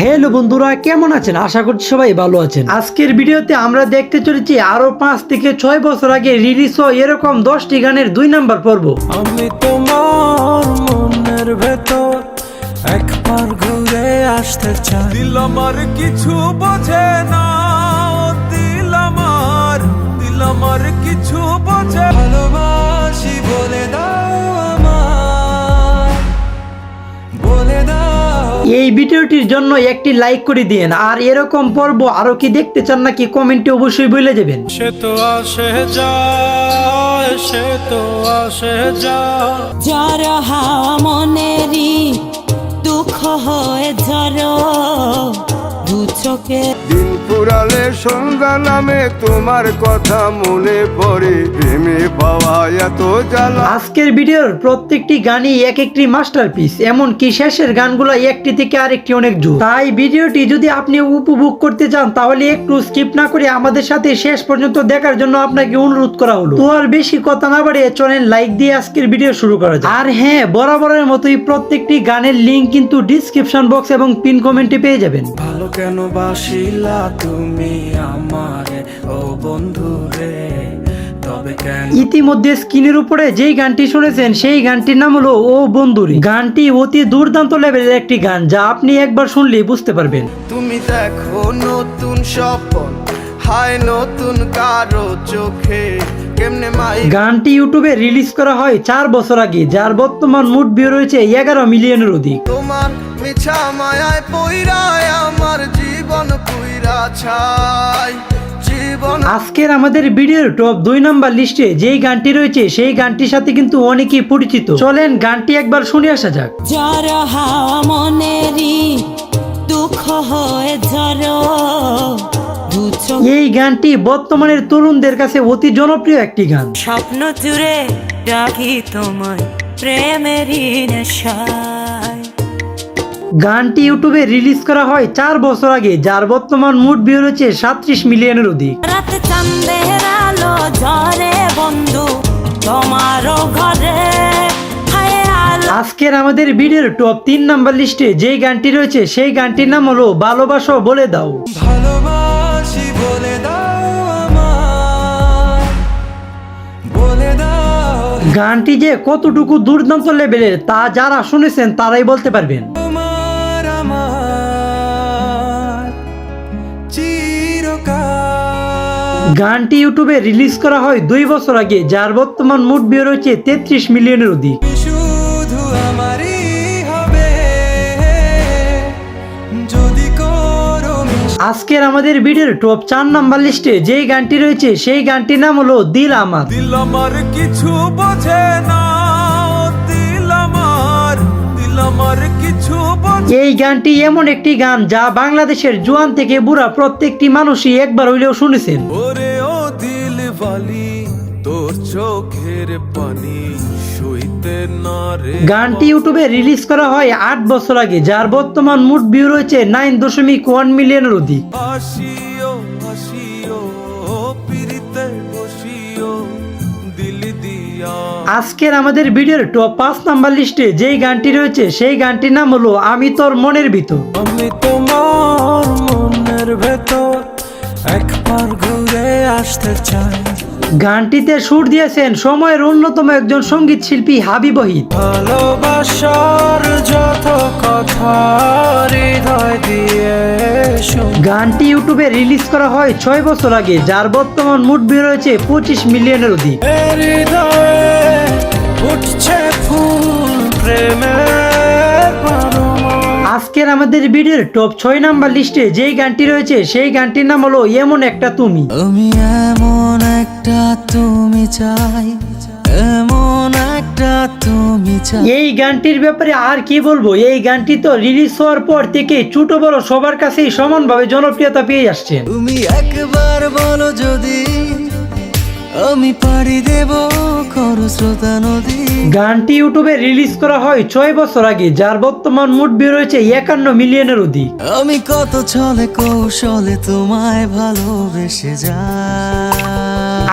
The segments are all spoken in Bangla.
হ্যালো বন্ধুরা, কেমন আছেন? আশা করছি সবাই ভালো আছেন। আজকের ভিডিওতে আমরা দেখতে চলেছি আরো 5 থেকে 6 বছর আগে রিলিজ হওয়া এরকম 10টি গানের 2 নাম্বার পর্ব। আমি তোমার মনের ভেতর একবার ঘুরে আসতে চাই। দিল আমার কিছু বোঝে না, দিল আমার কিছু বোঝে। ভালোবাসি বলে দাও আমায়, বলে দাও। এই ভিডিওটির জন্য একটি লাইক করে দিন, আর এরকম পর্ব আরো কি দেখতে চান নাকি কমেন্টে অবশ্যই বলে যাবেন। সে তো আসে যায়, সে তো আসে যায়। জ্বর হাওয়া মনেরই দুঃখ হয়ে ঝরো দু চোখে। দিন পুরালে সন্ধ্যা নামে তোমার কথা মনে পড়ে, প্রেমে পাওয়া এত জ্বালা। আজকের ভিডিওর প্রত্যেকটি গানই এক একটি মাস্টারপিস, এমনকি শেষের গানগুলো একটি থেকে আরেকটি অনেক জোর। তাই ভিডিওটি যদি আপনি উপভোগ করতে চান তাহলে একটু স্কিপ না করে আমাদের সাথে শেষ পর্যন্ত দেখার জন্য আপনাকে অনুরোধ করা হলো। তো আর বেশি কথা না বাড়িয়ে চলেন লাইক দিয়ে আজকের ভিডিও শুরু করা যাক। আর হ্যাঁ, বরাবরের মতোই প্রত্যেকটি গানের লিঙ্ক কিন্তু ডিসক্রিপশন বক্স এবং পিন কমেন্টে পেয়ে যাবেন। ভালো কেন বাসিলা তুমি আমারে ও বন্ধু রে, তবে কেন? ইতিমধ্যে স্ক্রিনের উপরে যেই গানটি শুনেছেন সেই গানটির নাম হলো ও বন্ধুরি। গানটি অতি দুর্দান্ত লেভেলের একটি গান, যা আপনি একবার শুনলেই বুঝতে পারবেন। তুমি দেখো নতুন স্বপন, হায় নতুন কারো চোখে, কেমনে মাই। গানটি ইউটিউবে রিলিজ করা হয় 4 বছর আগে, যার বর্তমান মোট ভিউ রয়েছে 11 মিলিয়নের অধিক। তোমার মিছা মায়ায় পইরায় আমার জীবন পুইরা ছাই, জীবন। আজকের আমাদের ভিডিওর টপ 2 নাম্বার লিস্টে যেই গানটি রয়েছে সেই গানটির সাথে কিন্তু অনেকেই পরিচিত। চলেন গানটি একবার শুনে আসা যাক। জ্বর হাওয়া মনেরই দুঃখ হয়ে ঝরো দু চোখে। এই গানটি বর্তমানের তরুণদের কাছে অতি জনপ্রিয় একটি গান। স্বপ্ন জুড়ে রাখি তোমায় প্রেমেরই নেশায়। গানটি ইউটিউবে রিলিজ করা হয় 4 বছর আগে, যার বর্তমান মোট ভিউ রয়েছে 37 মিলিয়নের অধিক। রাতে চাঁদের আলো ঝরে বন্ধু তোমারও ঘরে, হায় আলো। আজকের আমাদের ভিডিওর টপ 3 নাম্বার লিস্টে যেই গানটি রয়েছে সেই গানটির নাম হলো ভালোবাসো বলে দাও। ভালোবাসি বলে দাও আমায়, বলে দাও। গানটি যে কতটুকু দুর্দান্ত লেভেলের তা যারা শুনেছেন তারাই বলতে পারবেন। তোমার আমার চিরকাল। গানটি ইউটিউবে রিলিজ করা হয় 2 বছর আগে, যার বর্তমান মোট ভিউ রয়েছে 33 মিলিয়নের অধিক। শুধু আমারই হবে যদি করো। আজকের আমাদের ভিডিওর টপ 4 নাম্বার লিস্টে যেই গানটি রয়েছে সেই গানটির নাম হলো দিল আমার। দিল আমার কিছু বোঝে না, দিল আমার কিছু বোঝে। এই গানটি এমন একটি গান যা বাংলাদেশের জোয়ান থেকে বুড়া প্রত্যেকটি মানুষই একবার হইলেও শুনেছেন। ওরে ও দিল বালি, তোর চোখের পানি সইতে না রে। গানটি ইউটিউবে রিলিজ করা হয় 8 বছর আগে, যার বর্তমান মোট ভিউ রয়েছে 9.1 মিলিয়নের অধিক। আসিও আসিও পিরিতে বসিও দিল দিয়া। আজকের আমাদের ভিডিওর টপ 5 নাম্বার লিস্টে যেই গানটি রয়েছে সেই গানটির নাম হলো আমি তোর মনের ভিতর। আমি তোমার মনের ভেতর একবার ঘুরে আসতে চাই। গানটিতে সুর দিয়েছেন সময়ের অন্যতম একজন সঙ্গীত শিল্পী হাবিব ওয়াহিদ। ভালোবাসার যত কথা হৃদয় দিয়ে শুন। গানটি ইউটিউবে রিলিজ করা হয় 6 বছর আগে, যার বর্তমান মোট ভিউ রয়েছে 25 মিলিয়নের অধিক। হৃদয়ে উঠছে ফুল প্রেমের বারোমা। আজকের আমাদের ভিডিওর টপ 6 নাম্বার লিস্টে যেই গানটি রয়েছে সেই গানটির নাম হলো এমন একটা তুমি। আমি এমন একটা তুমি চাই, এমন একটা তুমি চাই। এই গানটির ব্যাপারে আর কি বলবো, এই গানটি তো রিলিজ হওয়ার পর থেকে ছোট বড় সবার কাছেই সমানভাবে জনপ্রিয়তা পেয়ে আসছেন। তুমি একবার বলো যদি আমি পাড়ি দেব খরস্রোতা নদী। গানটি ইউটিউবে রিলিজ করা হয় 6 বছর আগে, যার বর্তমান মোট ভিউ রয়েছে 51 মিলিয়নের অধিক। আমি কত ছলে কৌশলে তোমায় ভালোবেসে যাই।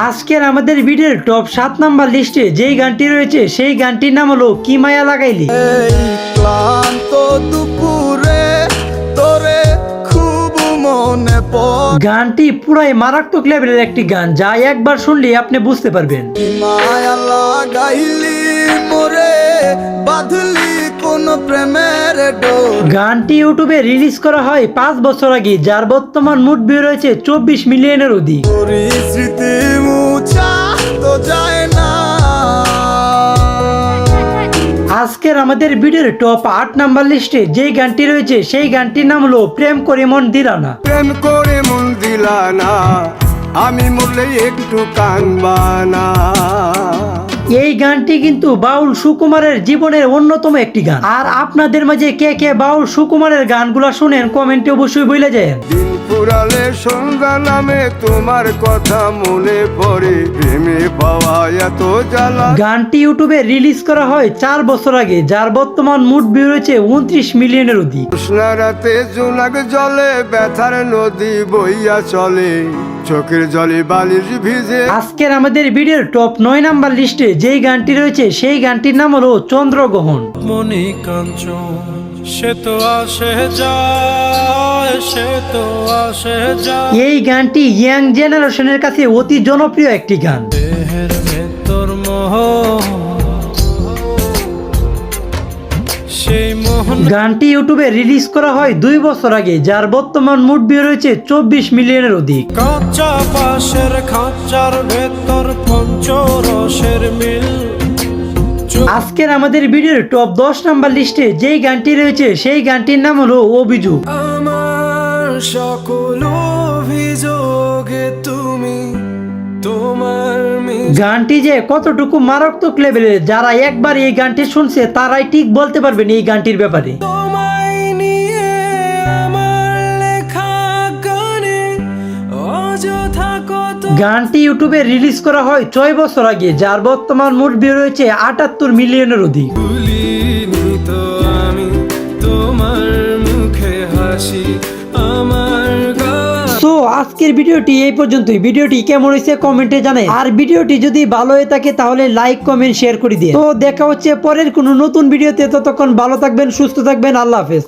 আজকের আমাদের ভিডিওর টপ 7 নাম্বার লিস্টে যেই গানটি রয়েছে সেই গানটির নাম হলো কি মায়া লাগাইলি। এই ক্লান্ত দুপুরে তোরে পর গানটি পুরাই মারাত্মক লেভেলের একটি গান, যা একবার শুনলে আপনি বুঝতে পারবেন। মায়া লাগাইলি মোরে বাঁধলি কোন প্রেমের ডোর। গানটি ইউটিউবে রিলিজ করা হয় 5 বছর আগে, যার বর্তমান মুড ভিউ রয়েছে 24 মিলিয়নের অধিক। তোরি স্মৃতি মুছা তো যায় না। আজকের আমাদের ভিডিওর টপ 8 নাম্বার লিস্টে যে গানটি রয়েছে সেই গানটির নাম হলো প্রেম করে মন দিলা না। প্রেম করে মন দিলা না, আমি মরলে একটু কানবা না। এই গানটি কিন্তু বাউল সুকুমারের জীবনের অন্যতম একটি গান। আর আপনাদের মাঝে কে কে বাউল সুকুমারের গানগুলা শুনেন কমেন্টে অবশ্যই বলে যায়। দিন ফুরালে সন্ধ্যা নামে তোমার কথা মনে পড়ে, প্রেমে পাওয়া এত জ্বালা। গানটি ইউটিউবে রিলিজ করা হয় 4 বছর আগে, যার বর্তমান মুড ভিউ রয়েছে 29 মিলিয়নের অধিক। কৃষ্ণা রাতে জোনাক জলে ব্যথার নদী বইয়া চলে, চোখের জলে বালির ভিজে। আজকের আমাদের ভিডিওর টপ 9 নাম্বার লিস্টে যেই গানটি রয়েছে সেই গানটির নাম হলো চন্দ্রগ্রহণ। মনি কাঞ্চন সে তো আসে যায়, সে তো আসে যায়। এই গানটি ইয়াং জেনারেশনের কাছে অতি জনপ্রিয় একটি গান। দেহের ভেতর মোহ, সেই মোহন। গানটি ইউটিউবে রিলিজ করা হয় 2 বছর আগে, যার বর্তমান মুড ভিউ রয়েছে 24 মিলিয়নের অধিক। কাঁচা পাশের খাঁচার ভেতর পঞ্চরসের মিল। আজকের আমাদের ভিডিওর টপ 10 নাম্বার লিস্টে যেই গানটি রয়েছে সেই গানটির নাম হলো অভিযোগ। আমার সকল অভিযোগে তুমি তোমার গানটি যে কতটুকু মারাত্মক লেভেলের, যারা একবার এই গানটি শুনছে তারাই ঠিক বলতে পারবেন এই গানটির ব্যাপারে। তোমায় নিয়ে আমার লেখা গানে অযথা কত গানটি ইউটিউবে রিলিজ করা হয় 6 বছর আগে, যার বর্তমান মুড ভিউ রয়েছে 78 মিলিয়নের অধিক। ভুলিনি তো আমি তোমার মুখে হাসি আমার সো আজকের ভিডিওটি এই পর্যন্তই। ভিডিওটি কেমন হয়েছে কমেন্টে জানাই, আর ভিডিওটি যদি ভালো হয়ে থাকে তাহলে লাইক কমেন্ট শেয়ার করে দিয়ে। তো দেখা হচ্ছে পরের কোনো নতুন ভিডিওতে, ততক্ষণ ভালো থাকবেন, সুস্থ থাকবেন, আল্লাহ হাফেজ।